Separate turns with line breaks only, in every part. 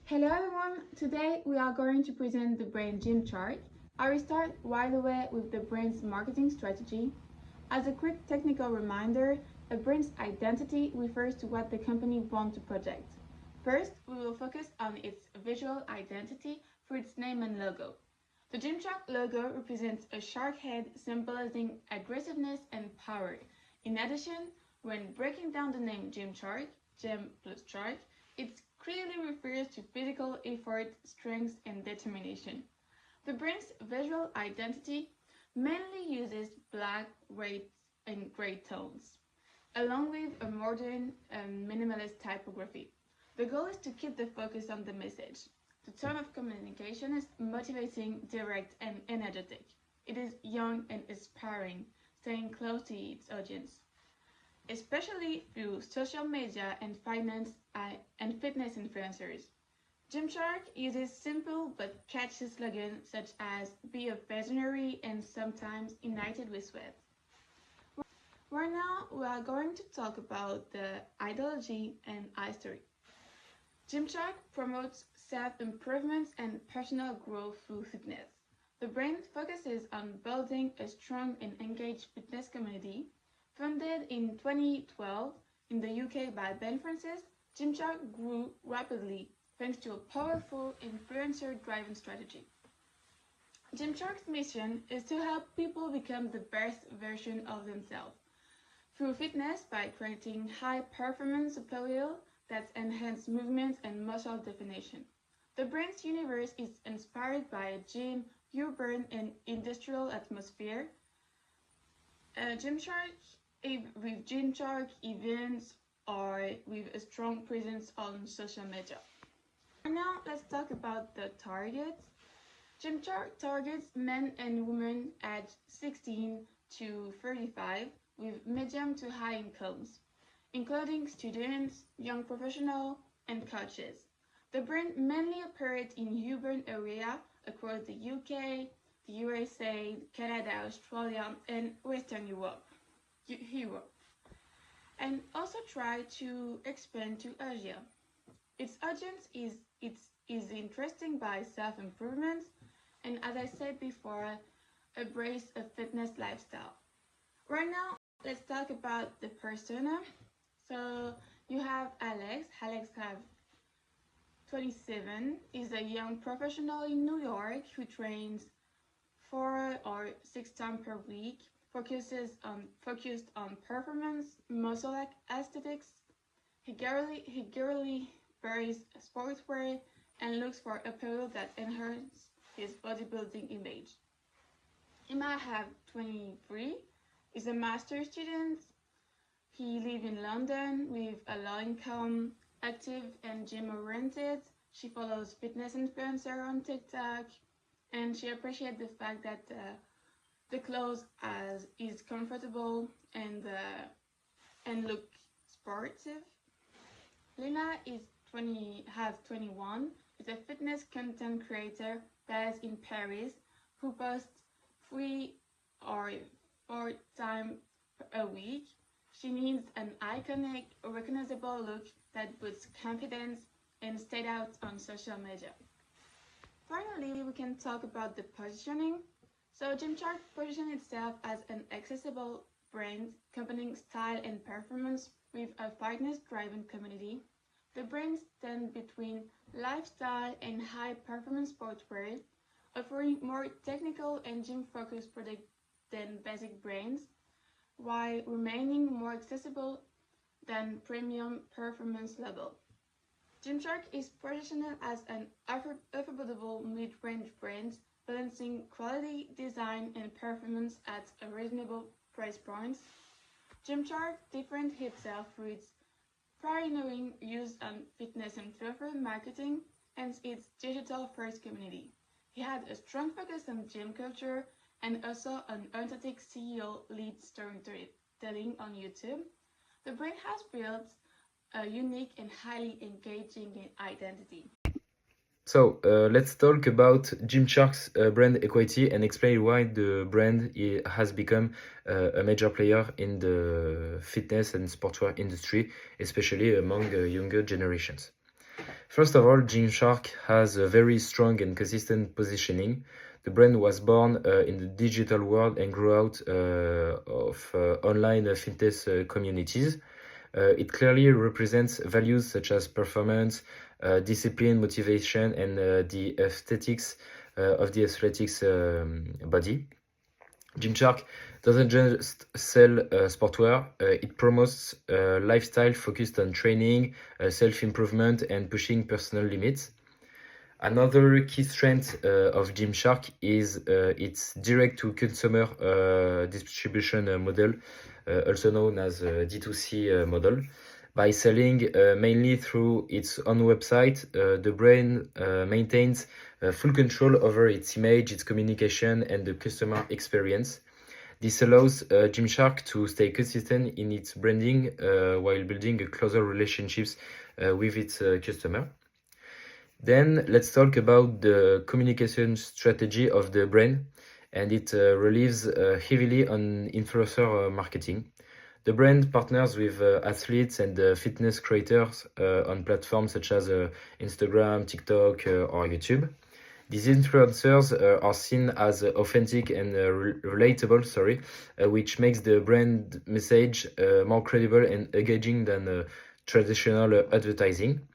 Hello everyone, today we are going to present the brand Gymshark. I will start right away with the brand's marketing strategy. As a quick technical reminder, a brand's identity refers to what the company wants to project. First, we will focus on its visual identity through its name and logo. The Gymshark logo represents a shark head symbolizing aggressiveness and power. In addition, when breaking down the name Gymshark, gem plus shark, it clearly refers to physical effort, strength, and determination. The brand's visual identity mainly uses black, red, and gray tones, along with a modern and minimalist typography. The goal is to keep the focus on the message. The tone of communication is motivating, direct, and energetic. It is young and inspiring, staying close to its audience, especially through social media and finance and fitness influencers. Gymshark uses simple but catchy slogans such as "Be a visionary" and sometimes "United we sweat." Right now, we are going to talk about the ideology and history. Gymshark promotes self-improvement and personal growth through fitness. The brand focuses on building a strong and engaged fitness community. Founded in 2012 in the UK by Ben Francis, Gymshark grew rapidly thanks to a powerful influencer-driven strategy. Gymshark's mission is to help people become the best version of themselves through fitness by creating high-performance apparel that enhance movement and muscle definition. The brand's universe is inspired by a gym, urban, and industrial atmosphere. With Gymshark events or with a strong presence on social media. Now let's talk about the targets. Gymshark targets men and women aged 16 to 35 with medium to high incomes, including students, young professionals, and coaches. The brand mainly operates in urban areas across the UK, the USA, Canada, Australia, and Western Europe, and also try to expand to Asia. Its audience is interesting by self-improvement and, as I said before, embrace a fitness lifestyle. Right now, let's talk about the persona. So you have Alex. Alex have 27, is a young professional in New York who trains 4 or 6 times per week, focused on performance, muscle aesthetics. He regularly wears sportswear and looks for apparel that enhances his bodybuilding image. Emma have 23, is a master's student. He lives in London with a low income, active and gym oriented. She follows fitness influencer on TikTok, and she appreciates the fact that the clothes is comfortable and look sportive. Lena is 21, is a fitness content creator based in Paris who posts 3 or 4 times a week. She needs an iconic, recognizable look that boosts confidence and stand out on social media. Finally, we can talk about the positioning. So Gymshark positions itself as an accessible brand combining style and performance with a fitness-driven community. The brand stands between lifestyle and high-performance sportswear, offering more technical and gym-focused products than basic brands, while remaining more accessible than premium performance level. Gymshark is positioned as an affordable mid-range brand, balancing quality, design, and performance at a reasonable price point. Gymshark differentiates itself through its pioneering use on fitness influencer marketing and its digital-first community. He had a strong focus on gym culture and also an authentic CEO-led storytelling on YouTube. The brand has built a unique and highly engaging identity.
So let's talk about Gymshark's brand equity and explain why the brand has become a major player in the fitness and sportswear industry, especially among younger generations. First of all, Gymshark has a very strong and consistent positioning. The brand was born in the digital world and grew out of online fitness communities. It clearly represents values such as performance, discipline, motivation, and the aesthetics of the athletics body. Gymshark doesn't just sell sportwear, it promotes a lifestyle focused on training, self-improvement, and pushing personal limits. Another key strength of Gymshark is its direct-to-consumer distribution model, also known as D2C model. By selling mainly through its own website, the brand maintains full control over its image, its communication, and the customer experience. This allows Gymshark to stay consistent in its branding while building a closer relationships with its customer. Then let's talk about the communication strategy of the brand, and it relies heavily on influencer marketing. The brand partners with athletes and fitness creators on platforms such as Instagram, TikTok, or YouTube. These influencers are seen as authentic and relatable, which makes the brand message more credible and engaging than traditional advertising.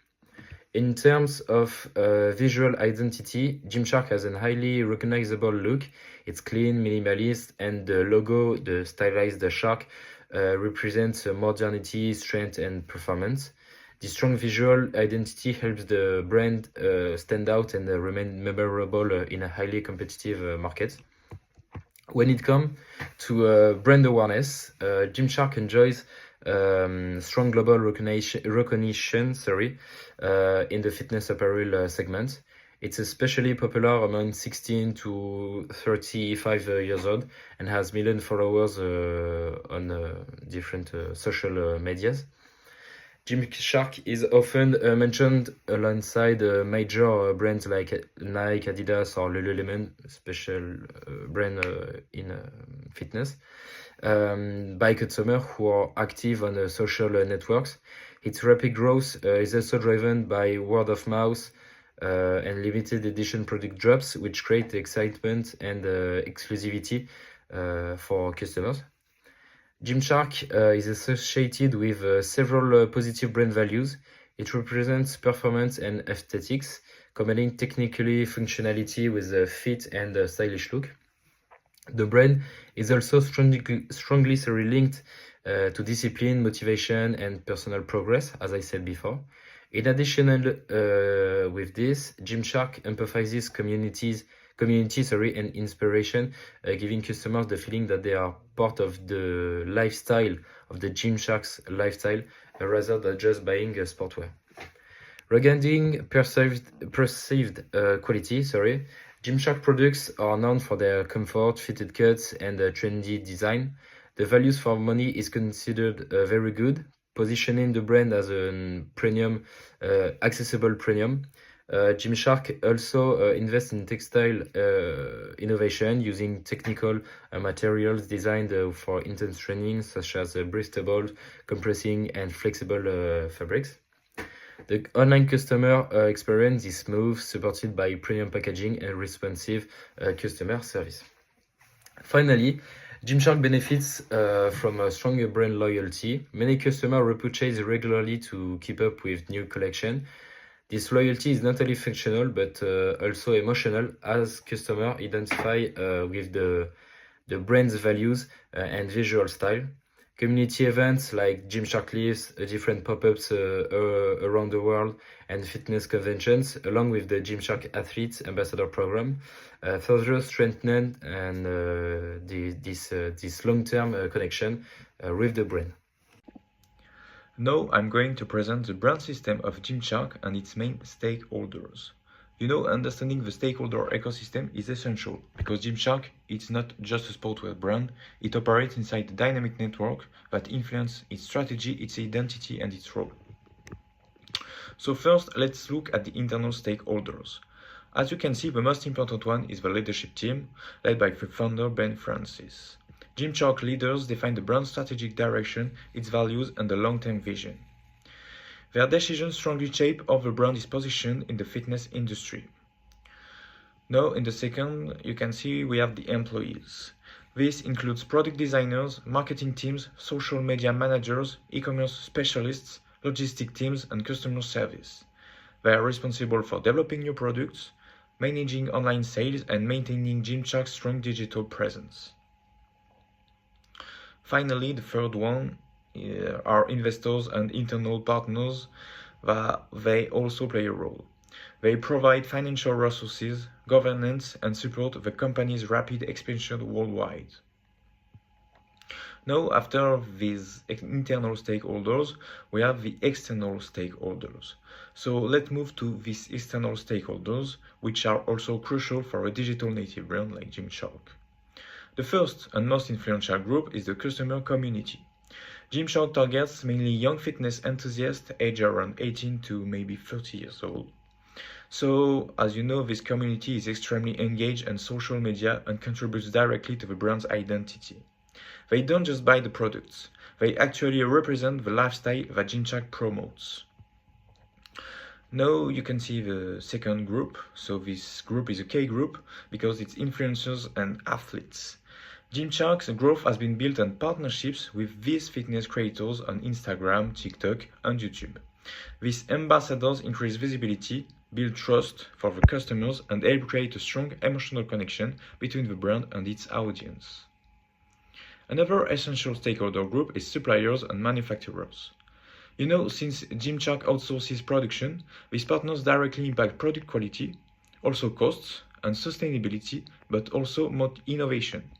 In terms of visual identity, Gymshark has a highly recognizable look. It's clean, minimalist, and the logo, the stylized shark, represents modernity, strength, and performance. The strong visual identity helps the brand stand out and remain memorable in a highly competitive market. When it comes to brand awareness, Gymshark enjoys strong global recognition in the fitness apparel segment. It's especially popular among 16 to 35 years old and has million followers on different social medias. Gymshark is often mentioned alongside major brands like Nike, Adidas, or Lululemon, special brand in fitness, by consumers who are active on social networks. Its rapid growth is also driven by word of mouth and limited edition product drops, which create excitement and exclusivity for customers. Gymshark is associated with several positive brand values. It represents performance and aesthetics, combining technically functionality with a fit and stylish look. The brand is also strongly linked to discipline, motivation, and personal progress, as I said before. In addition, with this, Gymshark emphasizes community, and inspiration, giving customers the feeling that they are part of the lifestyle, of the Gymshark's lifestyle, rather than just buying sportwear. Regarding perceived quality, Gymshark products are known for their comfort, fitted cuts, and trendy design. The values for money is considered very good, positioning the brand as a premium, accessible premium. Gymshark also invests in textile innovation using technical materials designed for intense training, such as breathable, compressing, and flexible fabrics. The online customer experience is smooth, supported by premium packaging and responsive customer service. Finally, Gymshark benefits from a stronger brand loyalty. Many customers repurchase regularly to keep up with new collection. This loyalty is not only functional but also emotional, as customers identify with the brand's values and visual style. Community events like Gymshark Lives, different pop-ups around the world, and fitness conventions, along with the Gymshark Athletes Ambassador Program, further strengthen and this long-term connection with the brand.
Now I'm going to present the brand system of Gymshark and its main stakeholders. Understanding the stakeholder ecosystem is essential because Gymshark is not just a sportswear brand, it operates inside a dynamic network that influences its strategy, its identity, and its role. So first, let's look at the internal stakeholders. As you can see, the most important one is the leadership team, led by the founder Ben Francis. Gymshark leaders define the brand's strategic direction, its values, and the long-term vision. Their decisions strongly shape how the brand is positioned in the fitness industry. Now, in the second, you can see we have the employees. This includes product designers, marketing teams, social media managers, e-commerce specialists, logistic teams, and customer service. They are responsible for developing new products, managing online sales, and maintaining Gymshark's strong digital presence. Finally, the third one are investors and internal partners that they also play a role. They provide financial resources, governance, and support the company's rapid expansion worldwide. Now, after these internal stakeholders, we have the external stakeholders. So let's move to these external stakeholders, which are also crucial for a digital native brand like Gymshark. The first and most influential group is the customer community. Gymshark targets mainly young fitness enthusiasts aged around 18 to maybe 30 years old. So, as you know, this community is extremely engaged on social media and contributes directly to the brand's identity. They don't just buy the products, they actually represent the lifestyle that Gymshark promotes. Now you can see the second group. So this group is a K group because it's influencers and athletes. Gymshark's growth has been built on partnerships with these fitness creators on Instagram, TikTok, and YouTube. These ambassadors increase visibility, build trust for the customers, and help create a strong emotional connection between the brand and its audience. Another essential stakeholder group is suppliers and manufacturers. You know, since Gymshark outsources production, these partners directly impact product quality, also costs and sustainability, but also innovation.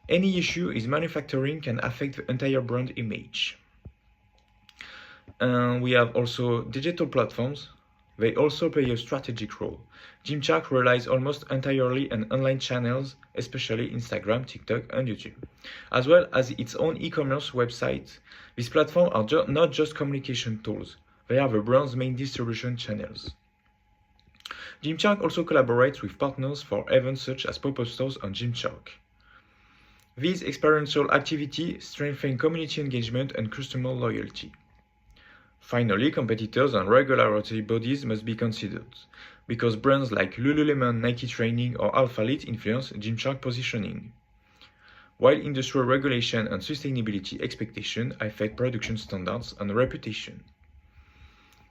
Any issue in manufacturing can affect the entire brand image. And we have also digital platforms. They also play a strategic role. Gymshark relies almost entirely on online channels, especially Instagram, TikTok, and YouTube, as well as its own e-commerce website. These platforms are not just communication tools, they are the brand's main distribution channels. Gymshark also collaborates with partners for events such as pop-up stores on Gymshark. These experiential activities strengthen community engagement and customer loyalty. Finally, competitors and regulatory bodies must be considered, because brands like Lululemon, Nike Training, or Alphalete influence Gymshark positioning, while industrial regulation and sustainability expectations affect production standards and reputation.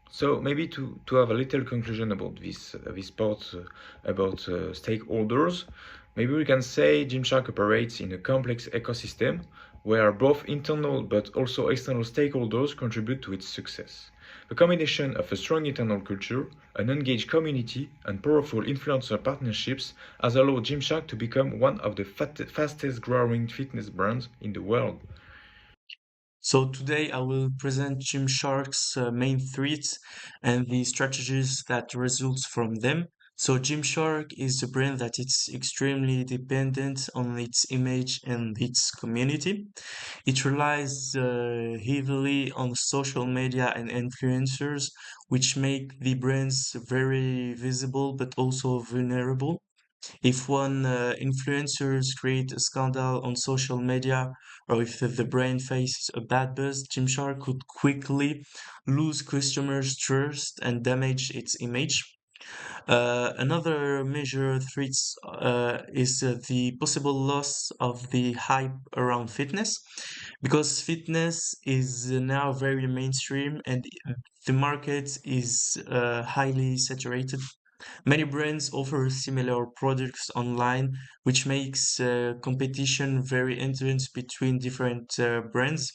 So maybe to have a little conclusion about this part about stakeholders, maybe we can say Gymshark operates in a complex ecosystem where both internal but also external stakeholders contribute to its success. The combination of a strong internal culture, an engaged community, and powerful influencer partnerships has allowed Gymshark to become one of the fastest growing fitness brands in the world.
So today I will present Gymshark's main threats and the strategies that results from them. So Gymshark is a brand that is extremely dependent on its image and its community. It relies heavily on social media and influencers, which make the brands very visible but also vulnerable. If one influencers create a scandal on social media, or if the brand faces a bad buzz, Gymshark could quickly lose customers' trust and damage its image. Another major threat is the possible loss of the hype around fitness, because fitness is now very mainstream and the market is highly saturated. Many brands offer similar products online, which makes competition very intense between different brands.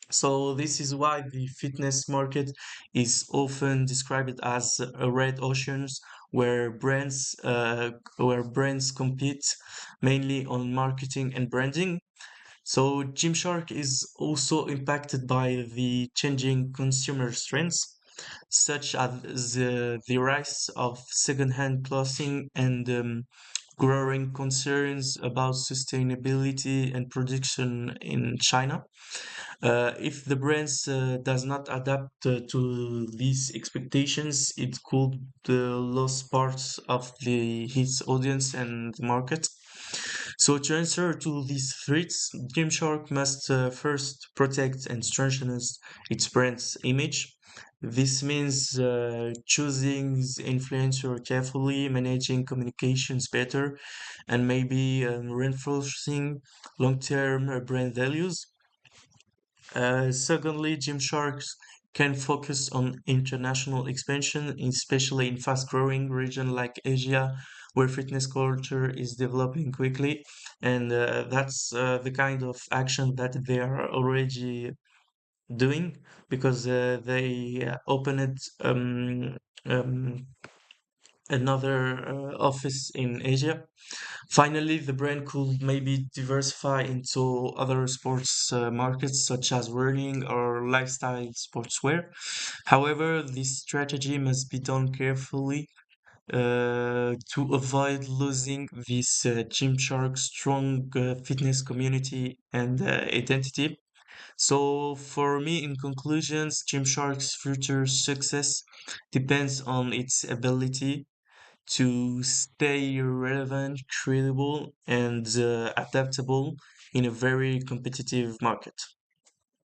So this is why the fitness market is often described as a red oceans where brands compete mainly on marketing and branding. So Gymshark is also impacted by the changing consumer trends, such as the rise of second-hand clothing and growing concerns about sustainability and production in China. If the brands does not adapt to these expectations, it could lose parts of its audience and the market. So to answer to these threats, Gymshark must first protect and strengthen its brand's image. This means choosing influencer carefully, managing communications better, and maybe reinforcing long-term brand values. Secondly, Gymsharks can focus on international expansion, especially in fast-growing regions like Asia, where fitness culture is developing quickly, and that's the kind of action that they are already doing because they opened um, another office in Asia. Finally, the brand could maybe diversify into other sports markets such as running or lifestyle sportswear. However, this strategy must be done carefully to avoid losing this Gymshark strong fitness community and identity. So, for me, in conclusions, Gymshark's future success depends on its ability to stay relevant, credible, and adaptable in a very competitive market.